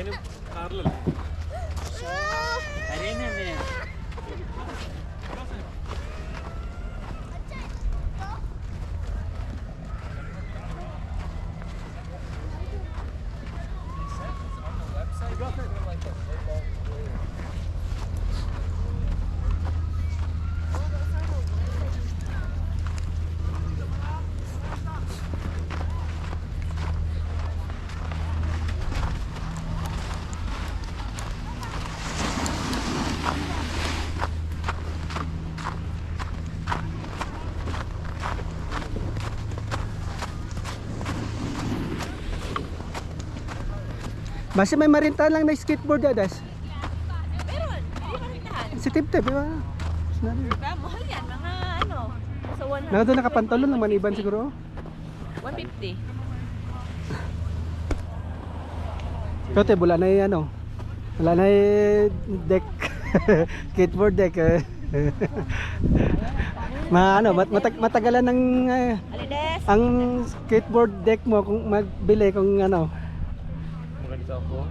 അതിന് കാറിലല്ലേ Basta may marintahan lang na skateboard dadas. Meron, hindi marintahan. Si Tip-Tip, di ba? Mahal yan, mga ano, sa 100. Naka doon nakapantalon ng maniban siguro. 150. Ikaw Tip, wala na yung ano. Wala na yung deck. Skateboard deck. Matagalan ng Alides. ang skateboard deck mo kung magbili kung ano. Maganda ako.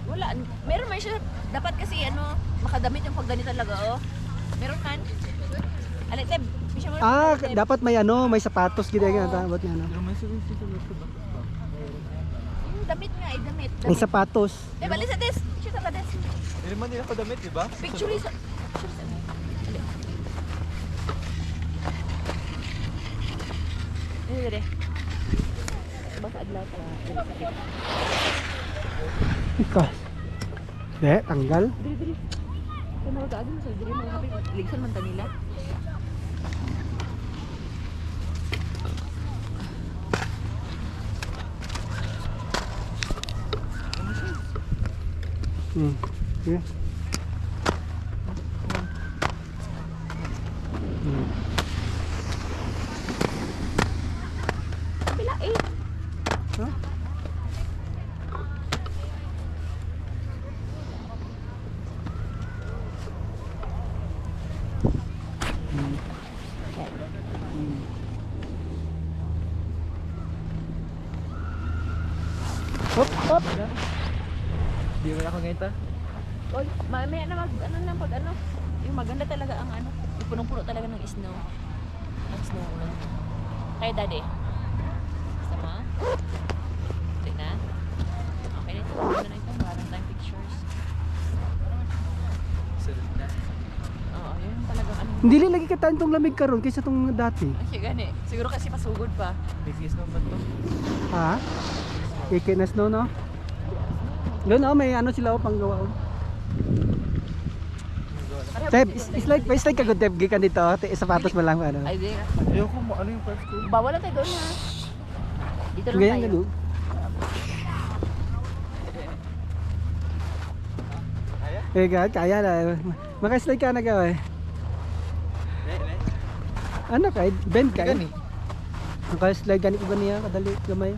Wala, meron man siya. Dapat kasi ano, makadamit yung pagganito talaga, oh. Meron man. Aliteb, siya mo. Dapat may ano, may sapatos gid nga dapat nga ano. Yung damit nga, damit. May sapatos. Bali sa desk. Shoot sa desk. Hindi naman nila ako damit, di ba? Picture sa. Picture sa. Dali. Basta adlaw pa. Ika. De, tanggal. Dili. Kaya magkaagin sa dili mga kapit. Ligsan man ta nila. Okay. Pila eh. Huh? Hop. Di ba ako ngayon ta? Oy, mamaya na ano lang pag ano. Yung maganda talaga ang ano. Yung punong-puno talaga ng snow. Ang snow. Kaya daddy. Sama? Hindi na? Okay na ito. Ano na ito? Marang time pictures. Sarap na. Oo, yun talagang ano. Hindi lang lagi ka tantong lamig karon kaysa tong dati. Ay, gani. Siguro kasi pasugod pa. Bigis naman to. Ha? Ikinas no no? Doon may ano sila panggawa. Tep, it's like ka good Tep gikan dito. Sapatos mo lang ano. Ay, di. Ayoko mo, ano yung first ko? Bawal lang tayo doon ha. Dito lang Ganyan tayo. ganun. Kaya na. Maka-slide ka na gawin. Ano ka? Bend ka? Gani. Maka-slide ganit ba niya? Kadali gamay.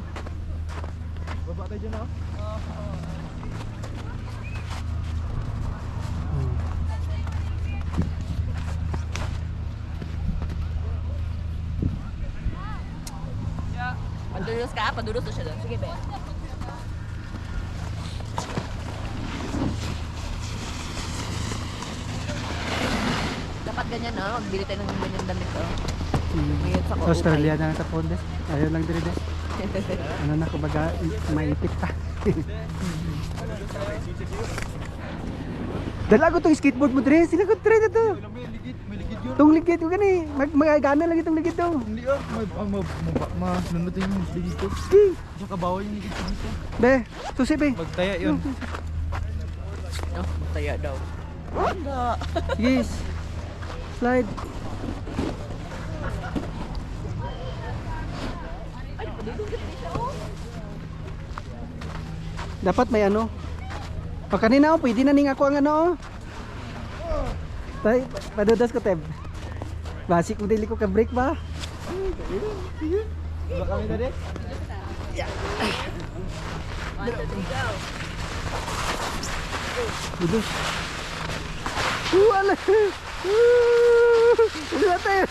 Baba tayo dyan ako. Padulos ka, padulos siya doon. Sige, be. Dapat ganyan, no? Magbili tayo ng ganyan damit, oh. Ngayon sa Australia na sa Pondes. Ayaw lang dire de. Ano na kumbaga maipit pa. Dala ko tong skateboard mo dire. Sila ko dire na to. May ligid yun. Tong ligid ko gani. Magagana lang itong ligid to. Hindi manunutin yung ligid ko. Ski. Saka bawal yung ligid ko dito. Be, susi be. Magtaya yun. No, mataya daw. Wala. Yes. Slide. Ay, padulos ka siya, oh. Dapat may ano. O kanina pwede na ning ako ang ano. Tay, padudas ko Teb. Basic mo dili ko ka break ba? Diba kami na din? 1, 2, 3, go. Budus. Wala. Wala tayo.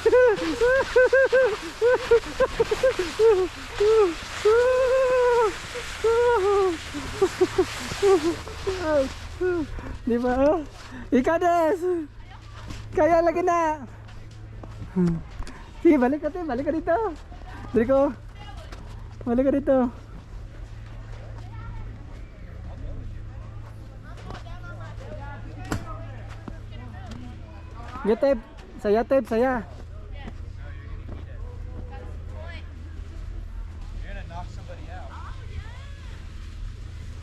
Di ba? Ikaw, Des! Kaya lagi na! Sige, balik ka, te. Balik ka dito. Dali ko. Balik ka dito. Sige, Teb. Saya, Teb. Saya. You're gonna knock somebody out.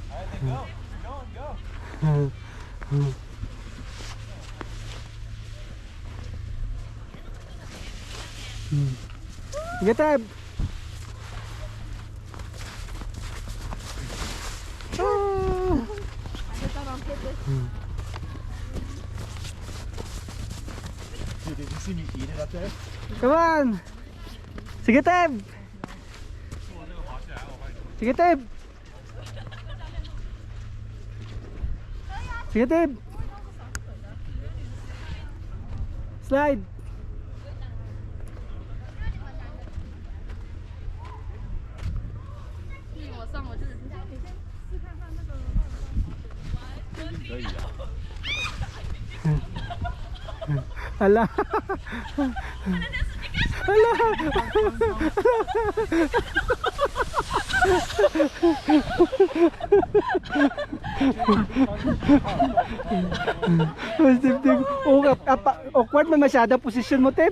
Alright, then go. Go. Sige, Teb. Dude, did you see me eat it up there? Come on. Sige, Teb. Sige, Teb. Sige, Teb. Slide. Hala. Hala. Oh, awkward man masyado position mo, Teb.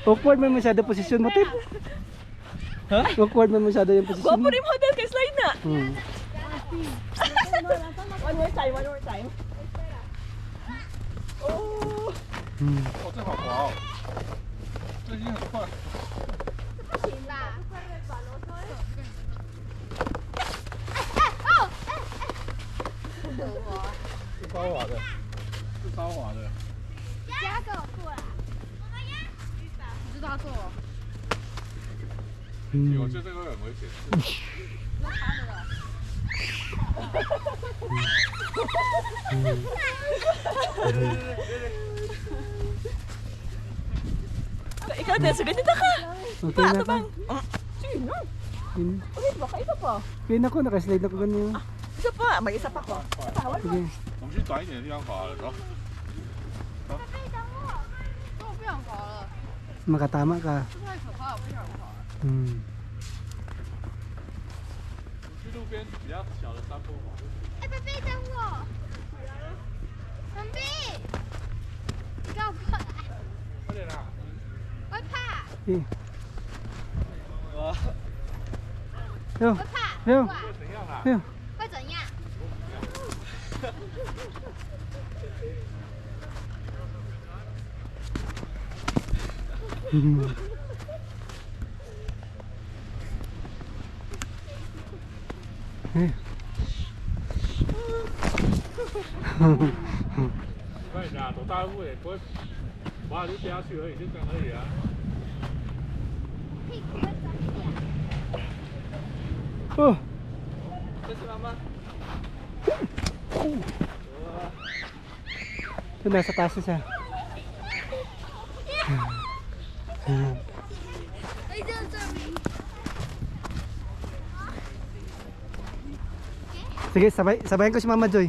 Awkward man masyado position mo, Teb. Huh? Awkward man masyado yung position Guwapo mo. rin mo dahil kay slide na. One more time, one more time. 哦，这好滑哦，这已经很快。是超滑的，是超滑的。加给我过来。你知道做？我觉得这个很危险。Ikaw din, sagad dito ka. Okay na ka. Sige na. Yun. Ulit ba? Isa pa. Okay na ko, nakaslide ako ganyan. Isa pa. May isa pa ko. Sige. 我们去短一点的地方滑了，走。贝贝等我，我不想滑了， Makatama ka. 这太可怕了，我不想滑了。 去路边比较小的山坡滑。哎，贝贝等我，等贝，你给我过来，快点啦！我会怕， Okay. 我 Yo, 会怕， yo, 过来，会怎样啦？ yo. 会怎样？ 快点啦，走大路也不会滑就掉下去而已，就这样而已啊。屁股会长一点。 Oh. 这是妈妈。 Ito, nasa taas na siya. 哎，这这里， Sige, sabayan ko si Mama Joy.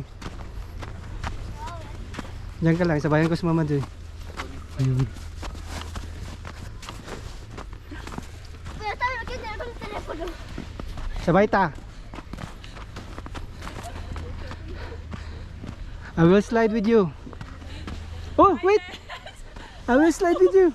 Diyan ka lang, sabayan ko si Mama Joy. 不要，待会跟人家跟telephone。 Sabay ta. I will slide with you. Oh, wait. I will slide with you.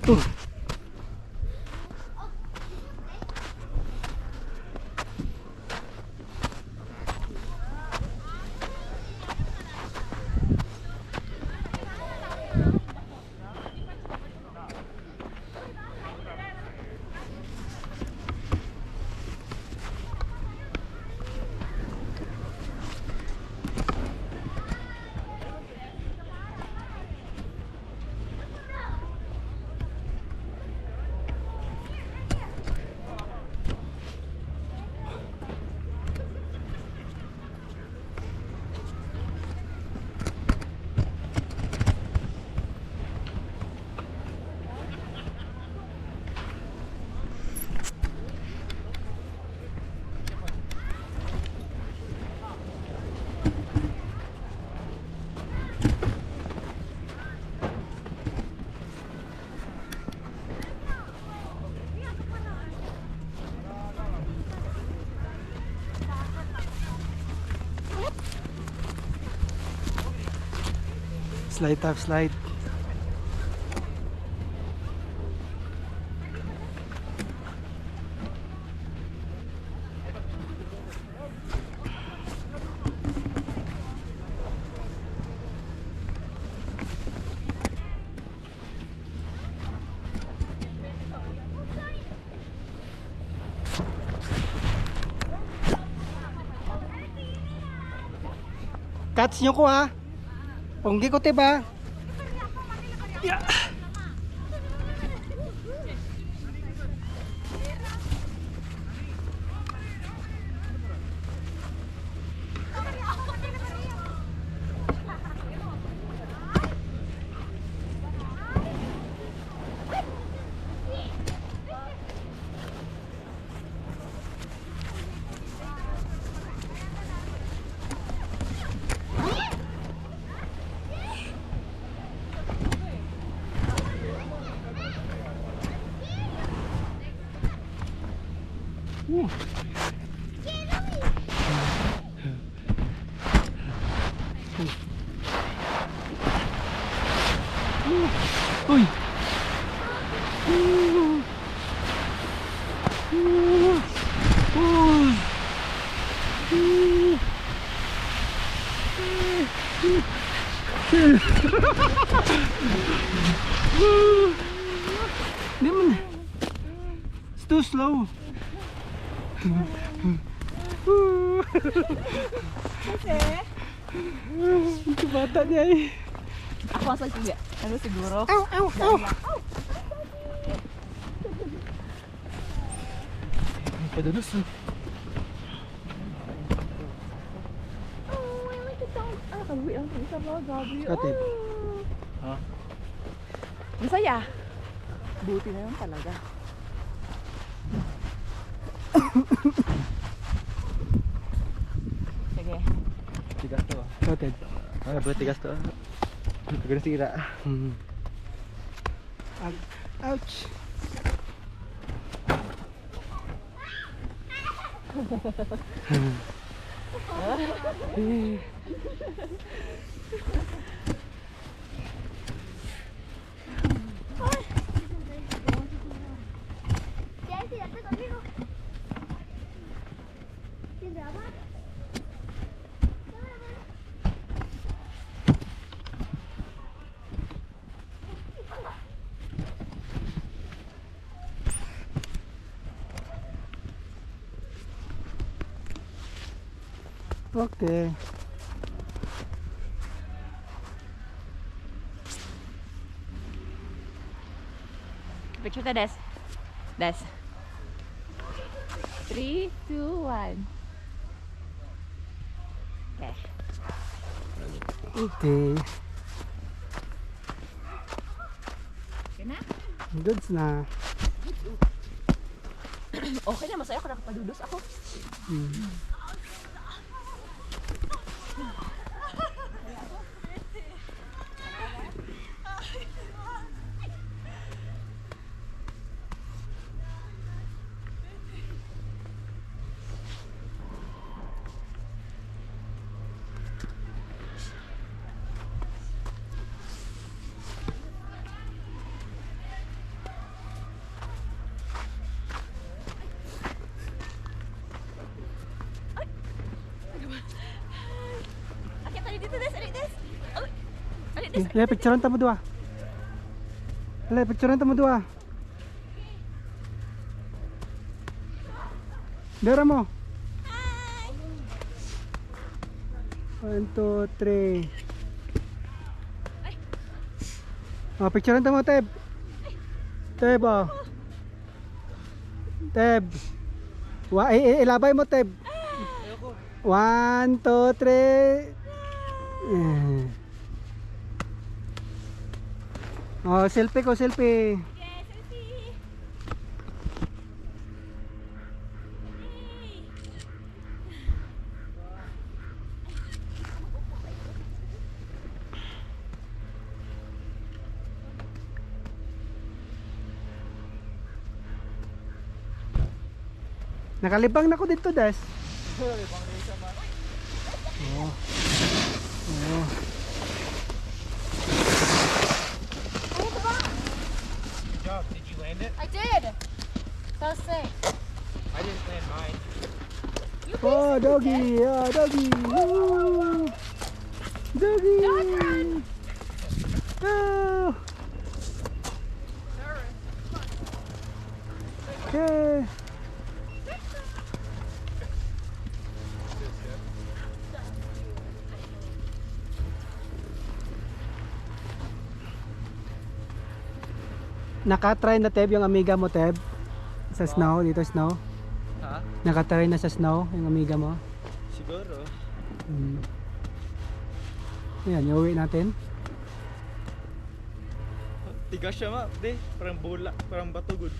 Oh. Slide top slide. Catch nyo ko ha. Punggi ko tiba. Yeah. Uy. Di man. It's too slow. Itu bata niya eh. Ako asa juga. Ano siguro? Ow, ow, ow. Padulus. Kawi ang isa ba? Gabi. Katib. Masaya. Buti na lang talaga. Sige. Tigas to. Katib. Ah, buat tigas to. Kagana sira. Ouch. Jesse, date conmigo. ¿Quién te ama? Okay. Picture to Des. Des. 3, 2, 1. Okay. Okay. Okay na? Goods na. Okay na, masaya ako nakapadudos ako. Akit tadi dito, Des. Alit, Des. Alit, Des. Le, picturean tamo dua. Le, picturean tamo dua. Dara mo. 1, 2, 3. Oh, picturean tamo, Teb. Teb, oh. Teb. Ilabay mo, Teb. 1, 2, 3. Oh, selfie ko, selfie. Nakalibang na ko dito, Des. Oh. Oh. land it? I did. So sick. I didn't land mine. Oh, doggy. Oh, doggy. Woo. Doggy. Oh. Okay. Nakatry na Teb yung amiga mo Teb? Sa snow, dito snow? Ha? Nakatry na sa snow yung amiga mo? Siguro. Ayan, iuwi natin. Tigas siya ma. Di, parang bola, parang bato good.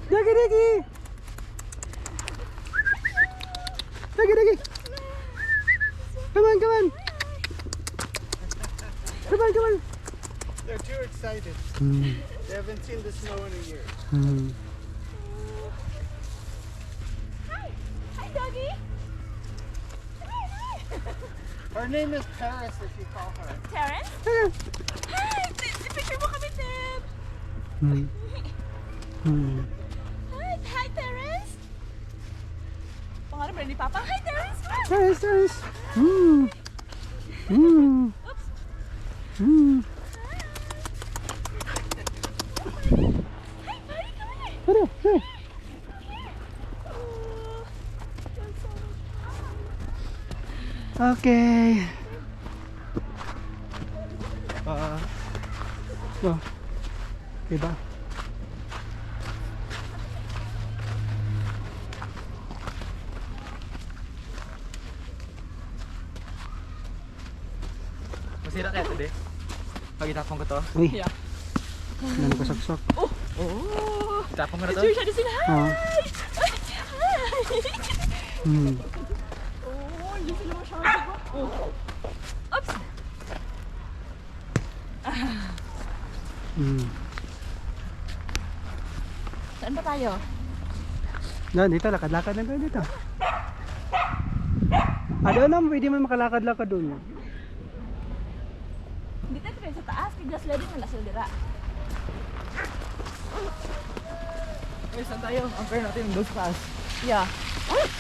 Dagi, dagi! Dagi, dagi! Come on, come on! Come on, come on! They're too excited. They haven't seen the snow in a year. Hi, doggy. Her name is Paris if you call her. Terrence? Hi! Picture mo kami, Teb! Hi, Terrence! Pangarap rin ni Papa. Hi, Terrence! Nice, nice! Oops! Hi, buddy, come here! Ano? Hey! Okay. Oh. Okay ba? Masira kaya ito di? Pag itapong ko to. Uy. Yeah. Ano ko saksok? Oh! Itapong ko na to. Picture siya na sila. Hi! Oh. Hi! Oh, hindi sila masyado. Oh. Oops! Saan ba tayo? Yan, dito, lakad-lakad lang tayo dito. Doon naman, pwede mo makalakad-lakad doon. Hindi tayo sa taas. Kaya sledding na nasa dira. Ay, saan tayo? Ang car natin doon sa taas. Yeah.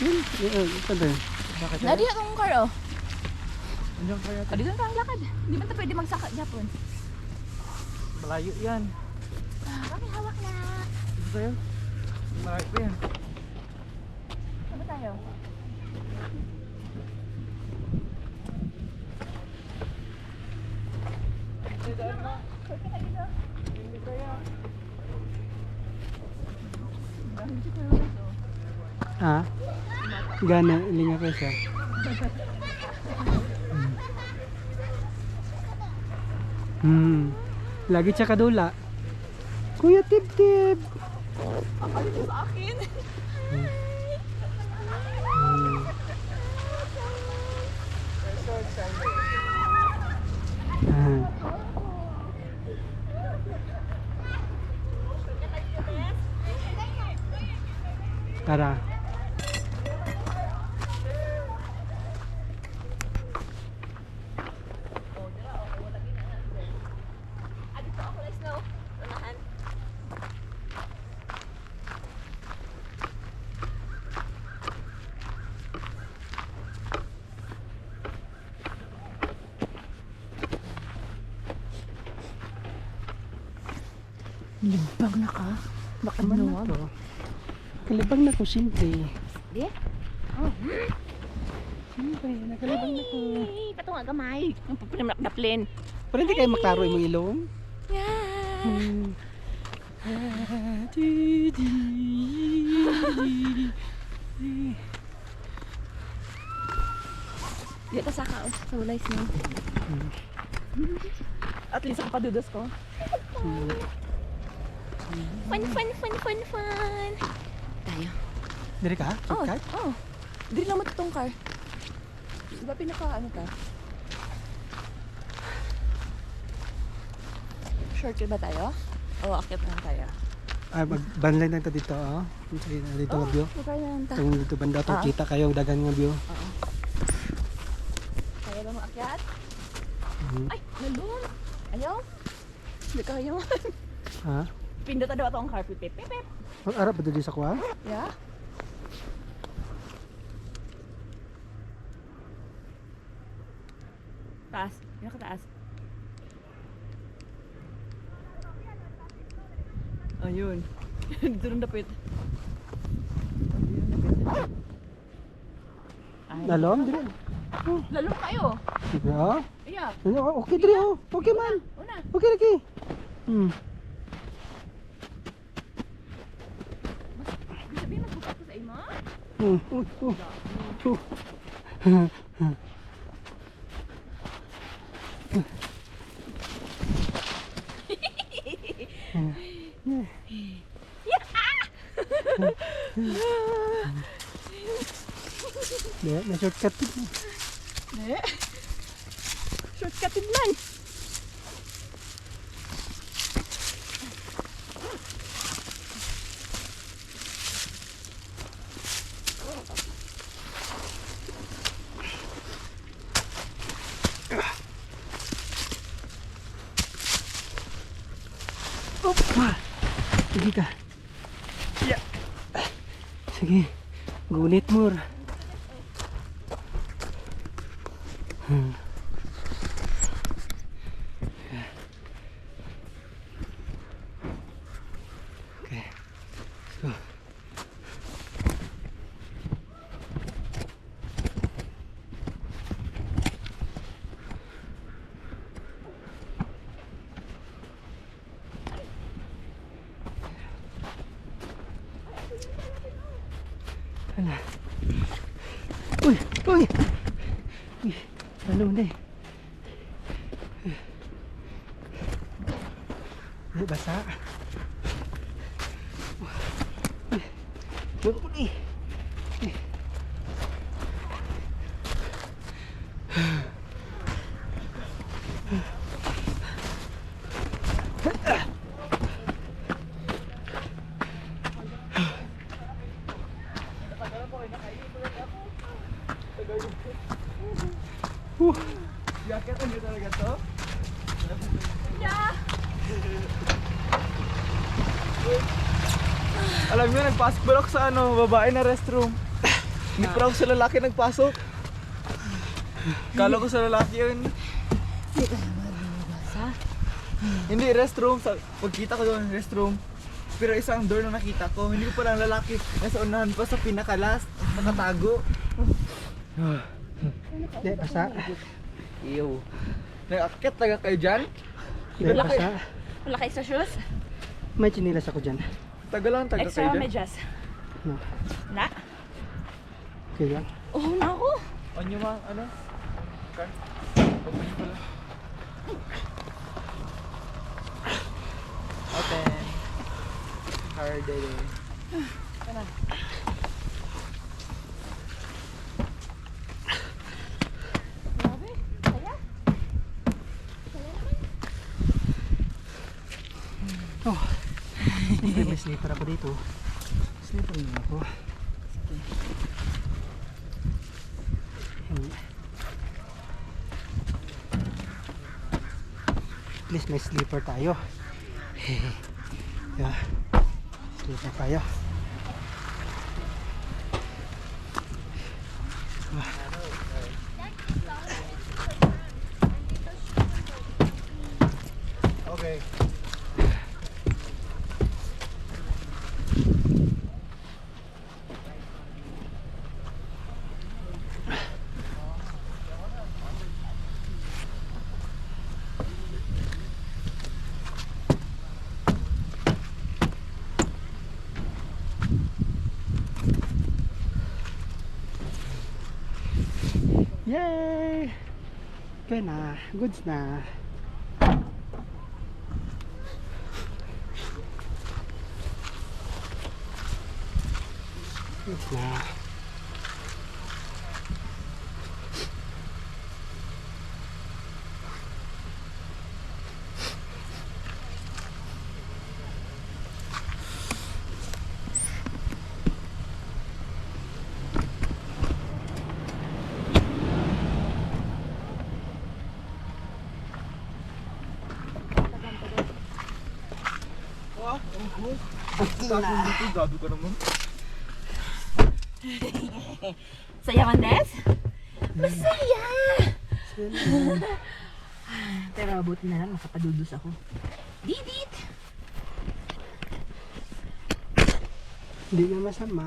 Yun, ito din. Bakit Nadi akong car, oh. Andiyan car natin. Dito na tayong lakad. Hindi man tayo pwede magsaka Japon. Malayo yan. Kami hawak na. Dito tayo. Malayo pa yan. Saan ba tayo? Ha? Gana, linga ko siya. Lagi siya kadula. Kuya Tib-Tib! Dito sa akin. They're so excited. Tara. Dito ako na snow. Unahan. Libang na ka? Bakit Naman naman? na to. Kalibang na ko, simple. Di? Simple, nakalibang na ko. Hey, patunga gamay. Ang paplain. Pero hindi kayo maklaro yung ilong? Yeah. Di ka saka oh, sa walay snow. At least ako padudos ko. Fun. Tayo. Dari ka? Oh, Shortcut? oh. Dili lang matutong car. Diba pinaka ano ka? Shortcut ba tayo? Oo, akyat lang tayo. Banlay na ito dito, oh. Dito ang view. Lugar na lang ta. Itong dito banda, to, kita kayo dagan ng view. Kaya ba mo akyat? Ay, nalun. Ayaw. Hindi kaya man. Ha? Pindot daw ito ang carpet. Pip, pip, pip. Mag-arap ba dito sa kuha? Yeah. Taas. Yan ka taas. Ayun. Dito rin dapit. Lalom, dire. Lalong kayo. Sige, oh. Yeah. Okay, dire, oh. Okay man. Una. Okay, lagi. Sabihin magbukas ko sa ima. May shortcut din. Shortcut in life. Opa! Sige ka. Yeah. Sige. Gunit mo. Okay. Let's go. Hala. Uy! Uy! Uy! Lalo na eh. Uy, basa. Uy! Lalo ko eh. Jacket ang talaga to? Alam niyo, nagpasok ba ako sa babae na restroom? Hindi pa ako sa lalaki nagpasok. Kala ko sa lalaki yun. Hindi, restroom. Pagkita ko doon, restroom. Pero isang door na nakita ko. Hindi ko palang lalaki. Nasa unahan pa sa pinakalas. Nakatago. Hindi, basa. Ew. Nag-akit talaga kayo dyan? Hindi, basa. Wala kayo sa shoes? May chinilas ako dyan. Taga lang taga Extra kayo dyan. medyas. No. Na? Okay lang. Oh, na ako. On yung mga car? Pagpili pala. Open. Hard day. Grabe. Kaya? Oh. Siyempre may sleeper ako dito. Sleeper na ako. At least may sleeper tayo. Yeah. Sleeper tayo. Okay. Yay! Okay na. Goods na. Goods na. ko. Tapos dito, gabi ka naman. Saya man, Des? Masaya! Pero buti na lang, makapadudus ako. Didit! Hindi na masama.